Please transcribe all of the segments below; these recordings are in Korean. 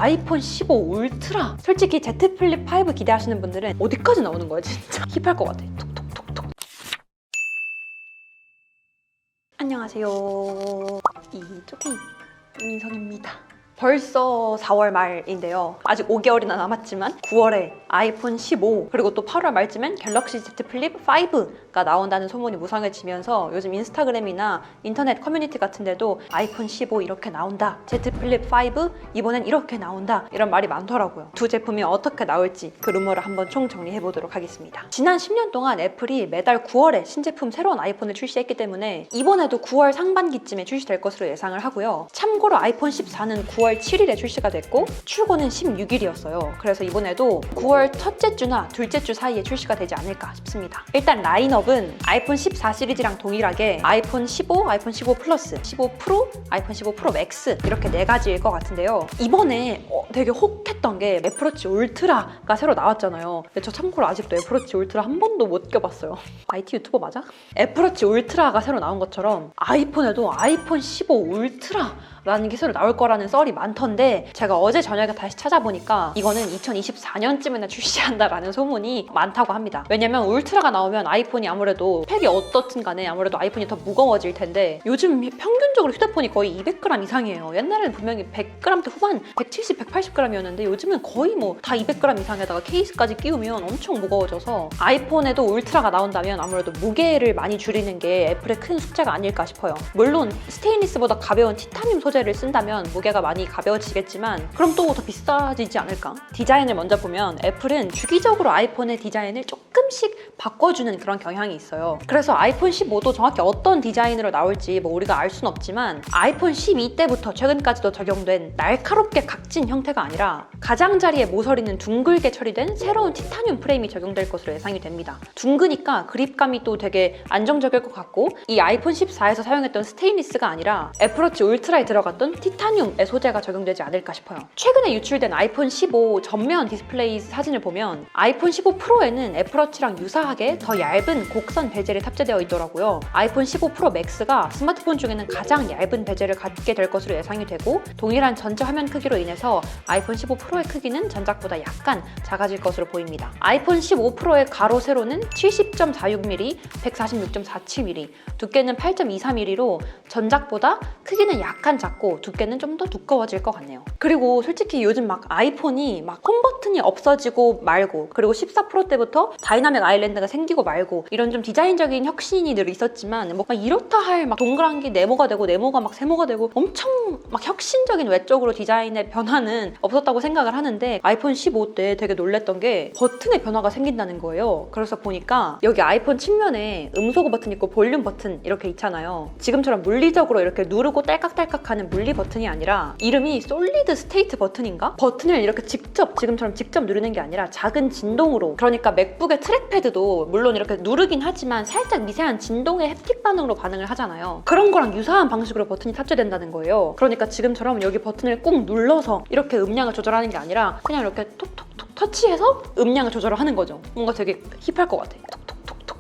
아이폰 15 울트라. 솔직히 Z 플립 5 기대하시는 분들은 어디까지 나오는 거야 진짜. 힙할 것 같아. 톡톡톡톡. 안녕하세요. 이쪽이 민성입니다. 벌써 4월 말인데요. 아직 5개월이나 남았지만 9월에 아이폰 15 그리고 또 8월 말쯤엔 갤럭시 Z 플립 5가 나온다는 소문이 무성해지면서 요즘 인스타그램이나 인터넷 커뮤니티 같은 데도 아이폰 15 이렇게 나온다, Z 플립 5 이번엔 이렇게 나온다 이런 말이 많더라고요. 두 제품이 어떻게 나올지 그 루머를 한번 총정리해 보도록 하겠습니다. 지난 10년 동안 애플이 매달 9월에 신제품 새로운 아이폰을 출시했기 때문에 이번에도 9월 상반기쯤에 출시될 것으로 예상을 하고요. 참고로 아이폰 14는 9월 7일에 출시가 됐고 출고는 16일이었어요. 그래서 이번에도 9월 첫째 주나 둘째 주 사이에 출시가 되지 않을까 싶습니다. 일단 라인업은 아이폰 14 시리즈랑 동일하게 아이폰 15, 아이폰 15 플러스, 15 프로, 아이폰 15 프로 맥스 이렇게 4가지일 것 같은데요. 이번에 되게 혹했던 게 애플워치 울트라가 새로 나왔잖아요. 근데 저 참고로 아직도 애플워치 울트라 한 번도 못 껴봤어요. IT 유튜버 맞아? 애플워치 울트라가 새로 나온 것처럼 아이폰에도 아이폰 15 울트라 라는 게 새로 나올 거라는 썰이 많던데 제가 어제 저녁에 다시 찾아보니까 이거는 2024년쯤에나 출시한다라는 소문이 많다고 합니다. 왜냐면 울트라가 나오면 아이폰이 아무래도 팩이 어떻든 간에 아무래도 아이폰이 더 무거워질 텐데 요즘 평균적으로 휴대폰이 거의 200g 이상이에요. 옛날에는 분명히 100g대 후반 170, 180g이었는데 요즘은 거의 뭐 다 200g 이상에다가 케이스까지 끼우면 엄청 무거워져서 아이폰에도 울트라가 나온다면 아무래도 무게를 많이 줄이는 게 애플의 큰 숙제가 아닐까 싶어요. 물론 스테인리스보다 가벼운 티타늄 소재를 쓴다면 무게가 많이 가벼워지겠지만 그럼 또 더 비싸지지 않을까? 디자인을 먼저 보면 애플은 주기적으로 아이폰의 디자인을 조금씩 바꿔주는 그런 경향이 있어요. 그래서 아이폰 15도 정확히 어떤 디자인으로 나올지 뭐 우리가 알 순 없지만 아이폰 12 때부터 최근까지도 적용된 날카롭게 각진 형태가 아니라 가장자리에 모서리는 둥글게 처리된 새로운 티타늄 프레임이 적용될 것으로 예상이 됩니다. 둥그니까 그립감이 또 되게 안정적일 것 같고 이 아이폰 14에서 사용했던 스테인리스가 아니라 애플워치 울트라에 들어갔던 티타늄의 소재가 적용되지 않을까 싶어요. 최근에 유출된 아이폰 15 전면 디스플레이 사진을 보면 아이폰 15 프로에는 애플워치랑 유사하게 더 얇은 곡선 베젤이 탑재되어 있더라고요. 아이폰 15 프로 맥스가 스마트폰 중에는 가장 얇은 베젤을 갖게 될 것으로 예상이 되고 동일한 전체 화면 크기로 인해서 아이폰 15 프로의 크기는 전작보다 약간 작아질 것으로 보입니다. 아이폰 15 프로의 가로 세로는 70.46mm, 146.47mm, 두께는 8.24mm로 전작보다 크기는 약간 작고 두께는 좀 더 두꺼워질 것 같네요. 그리고 솔직히 요즘 막 아이폰이 막 홈 버튼이 없어지고 말고 그리고 14 프로 때부터 다이나믹 아일랜드가 생기고 말고 이런 좀 디자인적인 혁신이 늘 있었지만 뭔가 이렇다 할 막 동그란 게 네모가 되고 네모가 막 세모가 되고 엄청 막 혁신적인 외적으로 디자인의 변화는 없었다고 생각을 하는데 아이폰 15 때 되게 놀랬던 게 버튼의 변화가 생긴다는 거예요. 그래서 보니까 여기 아이폰 측면에 음소거 버튼 있고 볼륨 버튼 이렇게 있잖아요. 지금처럼 물리적으로 이렇게 누르고 딸깍딸깍하는 물리 버튼이 아니라 이름이 솔리드 스테이트 버튼인가? 버튼을 이렇게 지금처럼 직접 누르는 게 아니라 작은 진동으로, 그러니까 맥북의 트랙패드도 물론 이렇게 누르긴 하지만 살짝 미세한 진동의 햅틱 반응으로 반응을 하잖아요. 그런 거랑 유사한 방식으로 버튼이 탑재된다는 거예요. 그러니까 지금처럼 여기 버튼을 꾹 눌러서 이렇게 음량을 조절하는 게 아니라 그냥 이렇게 톡톡톡 터치해서 음량을 조절을 하는 거죠. 뭔가 되게 힙할 것 같아.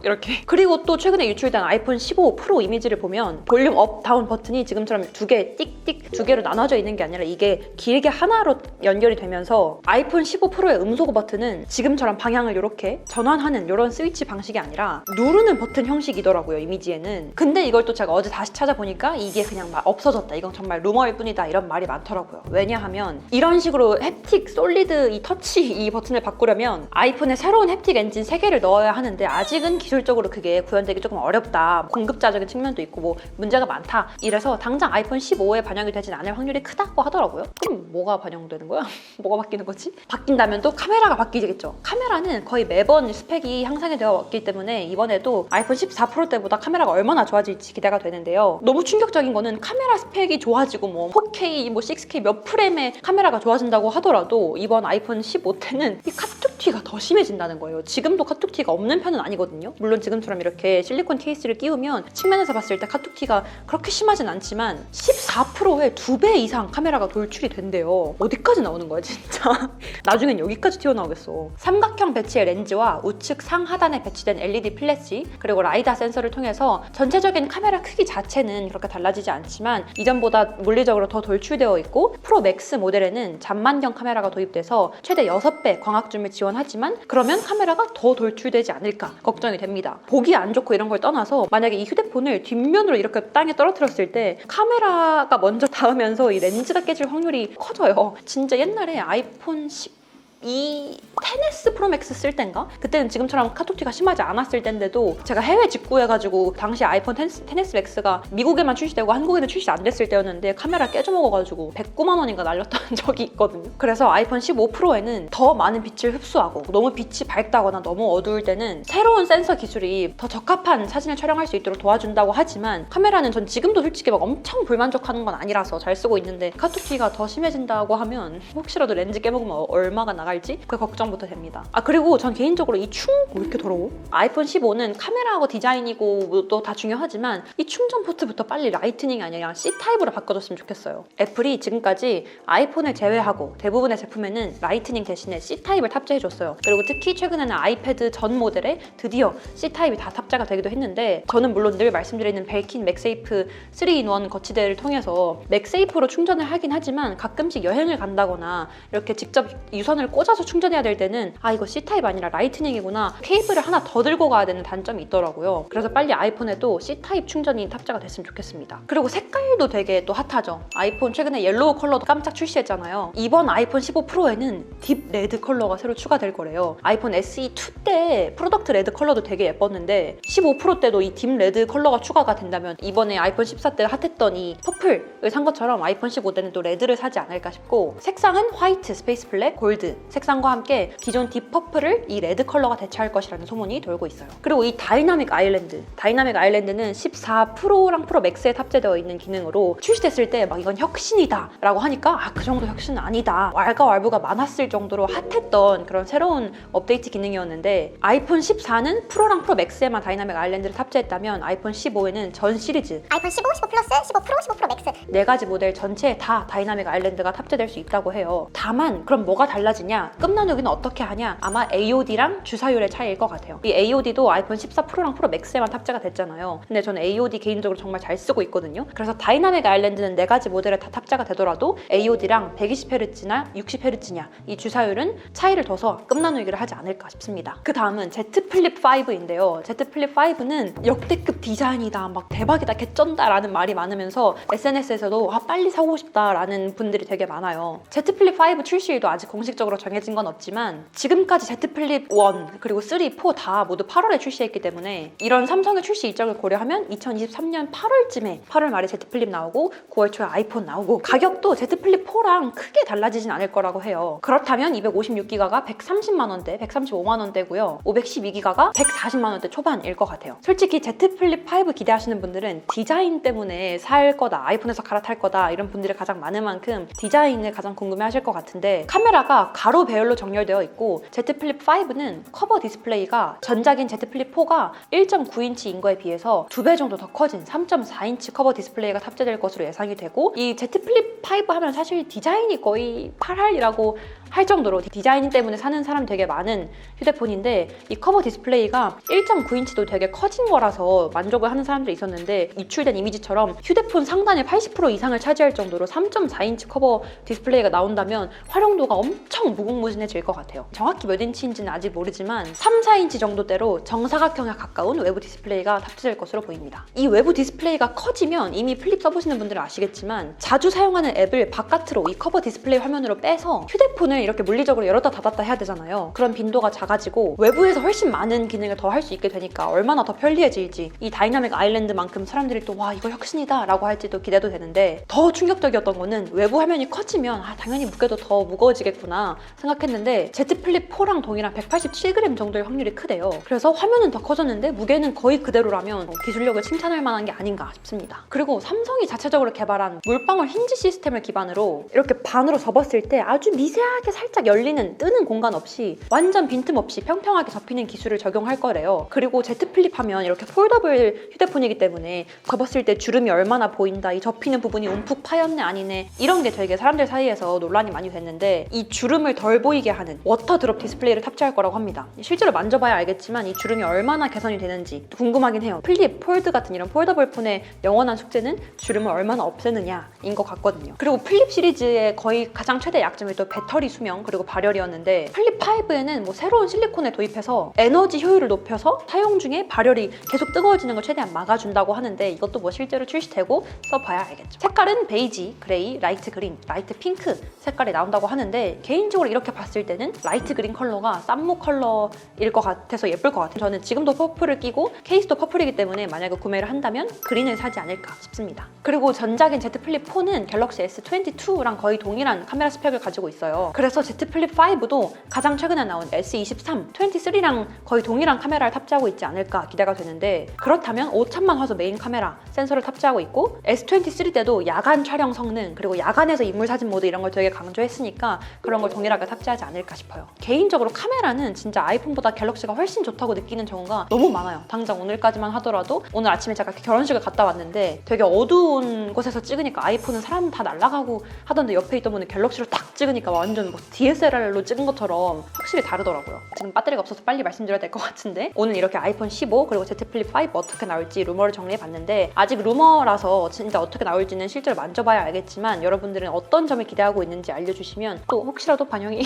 이렇게. 그리고 또 최근에 유출된 아이폰 15 프로 이미지를 보면 볼륨 업, 다운 버튼이 지금처럼 두 개, 띡띡 두 개로 나눠져 있는 게 아니라 이게 길게 하나로 연결이 되면서 아이폰 15 프로의 음소거 버튼은 지금처럼 방향을 이렇게 전환하는 이런 스위치 방식이 아니라 누르는 버튼 형식이더라고요, 이미지에는. 근데 이걸 또 제가 어제 다시 찾아보니까 이게 그냥 막 없어졌다, 이건 정말 루머일 뿐이다 이런 말이 많더라고요. 왜냐하면 이런 식으로 햅틱, 솔리드 이 터치 이 버튼을 바꾸려면 아이폰에 새로운 햅틱 엔진 3개를 넣어야 하는데 아직은 기술적으로 그게 구현되기 조금 어렵다, 공급자적인 측면도 있고 뭐 문제가 많다, 이래서 당장 아이폰 15에 반영이 되진 않을 확률이 크다고 하더라고요. 그럼 뭐가 반영되는 거야? 뭐가 바뀌는 거지? 바뀐다면 또 카메라가 바뀌겠죠. 카메라는 거의 매번 스펙이 향상이 되어 왔기 때문에 이번에도 아이폰 14 프로 때보다 카메라가 얼마나 좋아질지 기대가 되는데요. 너무 충격적인 거는 카메라 스펙이 좋아지고 뭐 4K, 뭐 6K 몇 프레임의 카메라가 좋아진다고 하더라도 이번 아이폰 15 때는 이 카툭 카툭튀가 더 심해진다는 거예요. 지금도 카툭튀가 없는 편은 아니거든요. 물론 지금처럼 이렇게 실리콘 케이스를 끼우면 측면에서 봤을 때 카툭튀가 그렇게 심하진 않지만 14%의 2배 이상 카메라가 돌출이 된대요. 어디까지 나오는 거야 진짜. 나중엔 여기까지 튀어나오겠어. 삼각형 배치의 렌즈와 우측 상하단에 배치된 LED 플래시 그리고 라이다 센서를 통해서 전체적인 카메라 크기 자체는 그렇게 달라지지 않지만 이전보다 물리적으로 더 돌출되어 있고 프로 맥스 모델에는 잔만경 카메라가 도입돼서 최대 6배 광학줌을 지원하지만 그러면 카메라가 더 돌출되지 않을까 걱정이 됩니다. 보기 안 좋고 이런 걸 떠나서 만약에 이 휴대폰을 뒷면으로 이렇게 땅에 떨어뜨렸을 때 카메라가 먼저 닿으면서 이 렌즈가 깨질 확률이 커져요. 진짜 옛날에 아이폰 12 10S 프로 맥스 쓸 땐가? 그때는 지금처럼 카톡튀가 심하지 않았을 때인데도 제가 해외 직구해가지고 당시 아이폰 10S 맥스가 미국에만 출시되고 한국에는 출시 안 됐을 때였는데 카메라 깨져먹어가지고 109만 원인가 날렸던 적이 있거든요. 그래서 아이폰 15 프로에는 더 많은 빛을 흡수하고 너무 빛이 밝다거나 너무 어두울 때는 새로운 센서 기술이 더 적합한 사진을 촬영할 수 있도록 도와준다고 하지만 카메라는 전 지금도 솔직히 막 엄청 불만족하는 건 아니라서 잘 쓰고 있는데 카톡튀가 더 심해진다고 하면 혹시라도 렌즈 깨먹으면 얼마가 나갈지 그 걱정부터 됩니다. 그리고 전 개인적으로 이 왜 이렇게 더러워? 아이폰 15는 카메라하고 디자인이고 또 다 중요하지만 이 충전 포트부터 빨리 라이트닝이 아니라 C타입으로 바꿔줬으면 좋겠어요. 애플이 지금까지 아이폰을 제외하고 대부분의 제품에는 라이트닝 대신에 C타입을 탑재해줬어요. 그리고 특히 최근에는 아이패드 전 모델에 드디어 C타입이 다 탑재가 되기도 했는데 저는 물론 늘 말씀드리는 벨킨 맥세이프 3-in-1 거치대를 통해서 맥세이프로 충전을 하긴 하지만 가끔씩 여행을 간다거나 이렇게 직접 유선을 꽂아서 충전해야 될 때는 이거 C타입 아니라 라이트닝이구나 케이블을 하나 더 들고 가야 되는 단점이 있더라고요. 그래서 빨리 아이폰에도 C타입 충전이 탑재가 됐으면 좋겠습니다. 그리고 색깔도 되게 또 핫하죠. 아이폰 최근에 옐로우 컬러도 깜짝 출시했잖아요. 이번 아이폰 15 프로에는 딥 레드 컬러가 새로 추가될 거래요. 아이폰 SE2 때 프로덕트 레드 컬러도 되게 예뻤는데 15 프로 때도 이 딥 레드 컬러가 추가가 된다면 이번에 아이폰 14 때 핫했던 이 퍼플을 산 것처럼 아이폰 15 때는 또 레드를 사지 않을까 싶고 색상은 화이트, 스페이스 블랙, 골드 색상과 함께 기존 딥 퍼플을 이 레드 컬러가 대체할 것이라는 소문이 돌고 있어요. 그리고 이 다이나믹 아일랜드는 14 프로랑 프로 맥스에 탑재되어 있는 기능으로 출시됐을 때 막 이건 혁신이다 라고 하니까 그 정도 혁신은 아니다. 왈가왈부가 많았을 정도로 핫했던 그런 새로운 업데이트 기능이었는데 아이폰 14는 프로랑 프로 맥스에만 다이나믹 아일랜드를 탑재했다면 아이폰 15에는 전 시리즈 아이폰 15, 15 플러스, 15 프로, 15 프로 맥스 4가지 모델 전체에 다 다이나믹 아일랜드가 탑재될 수 있다고 해요. 다만 그럼 뭐가 달라지냐? 끝나누기는 어떻게 하냐? 아마 AOD랑 주사율의 차이일 것 같아요. 이 AOD도 아이폰 14 프로랑 프로 맥스에만 탑재가 됐잖아요. 근데 저는 AOD 개인적으로 정말 잘 쓰고 있거든요. 그래서 다이나믹 아일랜드는 4가지 모델에 다 탑재가 되더라도 AOD랑 120Hz냐 60Hz냐 이 주사율은 차이를 둬서 끝나누기를 하지 않을까 싶습니다. 그 다음은 Z 플립 5인데요. Z 플립 5는 역대급 디자인이다, 막 대박이다, 개쩐다 라는 말이 많으면서 SNS에서도 빨리 사고 싶다 라는 분들이 되게 많아요. Z 플립 5 출시일도 아직 공식적으로 정해진 건 없지만 지금까지 Z 플립 1 그리고 3, 4 다 모두 8월에 출시했기 때문에 이런 삼성의 출시 일정을 고려하면 2023년 8월쯤에 8월 말에 Z 플립 나오고 9월 초에 아이폰 나오고 가격도 Z 플립 4랑 크게 달라지진 않을 거라고 해요. 그렇다면 256기가가 130만 원대, 135만 원대고요. 512기가가 140만 원대 초반일 것 같아요. 솔직히 Z 플립 5 기대하시는 분들은 디자인 때문에 살 거다, 아이폰에서 갈아탈 거다 이런 분들이 가장 많은 만큼 디자인을 가장 궁금해하실 것 같은데 카메라가 가로 배열로 정렬되어 있고 Z 플립 5는 커버 디스플레이가 전작인 Z 플립 4가 1.9인치인 거에 비해서 2배 정도 더 커진 3.4인치 커버 디스플레이가 탑재될 것으로 예상이 되고 이 Z 플립 5 하면 사실 디자인이 거의 8할이라고 할 정도로 디자인 때문에 사는 사람 되게 많은 휴대폰인데 이 커버 디스플레이가 1.9인치도 되게 커진 거라서 만족을 하는 사람들이 있었는데 입출된 이미지처럼 휴대폰 상단의 80% 이상을 차지할 정도로 3.4인치 커버 디스플레이가 나온다면 활용도가 엄청 무궁무진해질 것 같아요. 정확히 몇 인치인지는 아직 모르지만 3, 4인치 정도대로 정사각형에 가까운 외부 디스플레이가 탑재될 것으로 보입니다. 이 외부 디스플레이가 커지면 이미 플립 써보시는 분들은 아시겠지만 자주 사용하는 앱을 바깥으로 이 커버 디스플레이 화면으로 빼서 휴대폰을 이렇게 물리적으로 열었다 닫았다 해야 되잖아요. 그런 빈도가 작아지고 외부에서 훨씬 많은 기능을 더 할 수 있게 되니까 얼마나 더 편리해질지 이 다이나믹 아일랜드만큼 사람들이 또 와 이거 혁신이다 라고 할지도 기대도 되는데 더 충격적이었던 거는 외부 화면이 커지면 당연히 무게도 더 무거워지겠구나 생각했는데 Z 플립 4랑 동일한 187g 정도의 확률이 크대요. 그래서 화면은 더 커졌는데 무게는 거의 그대로라면 기술력을 칭찬할 만한 게 아닌가 싶습니다. 그리고 삼성이 자체적으로 개발한 물방울 힌지 시스템을 기반으로 이렇게 반으로 접었을 때 아주 미세하게 이렇게 살짝 열리는 뜨는 공간 없이 완전 빈틈없이 평평하게 접히는 기술을 적용할 거래요. 그리고 Z 플립 하면 이렇게 폴더블 휴대폰이기 때문에 접었을 때 주름이 얼마나 보인다, 이 접히는 부분이 움푹 파였네 아니네, 이런 게 되게 사람들 사이에서 논란이 많이 됐는데, 이 주름을 덜 보이게 하는 워터 드롭 디스플레이를 탑재할 거라고 합니다. 실제로 만져봐야 알겠지만 이 주름이 얼마나 개선이 되는지 궁금하긴 해요. 플립, 폴드 같은 이런 폴더블 폰의 영원한 숙제는 주름을 얼마나 없애느냐인 것 같거든요. 그리고 플립 시리즈의 거의 가장 최대 약점이 또 배터리 수명 그리고 발열이었는데, 플립 5에는 뭐 새로운 실리콘을 도입해서 에너지 효율을 높여서 사용 중에 발열이 계속 뜨거워지는 걸 최대한 막아준다고 하는데, 이것도 뭐 실제로 출시되고 써봐야 알겠죠. 색깔은 베이지, 그레이, 라이트 그린, 라이트 핑크 색깔이 나온다고 하는데, 개인적으로 이렇게 봤을 때는 라이트 그린 컬러가 쌈무 컬러일 것 같아서 예쁠 것 같아요. 저는 지금도 퍼플을 끼고 케이스도 퍼플이기 때문에 만약에 구매를 한다면 그린을 사지 않을까 싶습니다. 그리고 전작인 Z 플립 4는 갤럭시 S22랑 거의 동일한 카메라 스펙을 가지고 있어요. 그래서 Z 플립 5도 가장 최근에 나온 S23, 23랑 거의 동일한 카메라를 탑재하고 있지 않을까 기대가 되는데, 그렇다면 5천만 화소 메인 카메라 센서를 탑재하고 있고, S23 때도 야간 촬영 성능 그리고 야간에서 인물 사진 모드 이런 걸 되게 강조했으니까 그런 걸 동일하게 탑재하지 않을까 싶어요. 개인적으로 카메라는 진짜 아이폰보다 갤럭시가 훨씬 좋다고 느끼는 경우가 너무 많아요. 당장 오늘까지만 하더라도 오늘 아침에 제가 결혼식을 갔다 왔는데 되게 어두운 곳에서 찍으니까 아이폰은 사람 다 날아가고 하던데, 옆에 있던 분은 갤럭시로 딱 찍으니까 완전 뭐 DSLR로 찍은 것처럼 확실히 다르더라고요. 지금 배터리가 없어서 빨리 말씀드려야 될 것 같은데, 오늘 이렇게 아이폰 15 그리고 Z 플립 5 어떻게 나올지 루머를 정리해봤는데, 아직 루머라서 진짜 어떻게 나올지는 실제로 만져봐야 알겠지만 여러분들은 어떤 점을 기대하고 있는지 알려주시면 또 혹시라도 반영이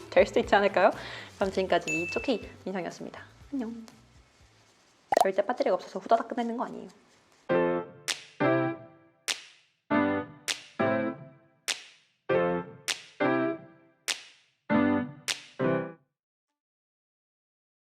될 수 있지 않을까요? 그럼 지금까지 이초키 인성이었습니다. 안녕. 절대 배터리가 없어서 후다닥 끝내는 거 아니에요.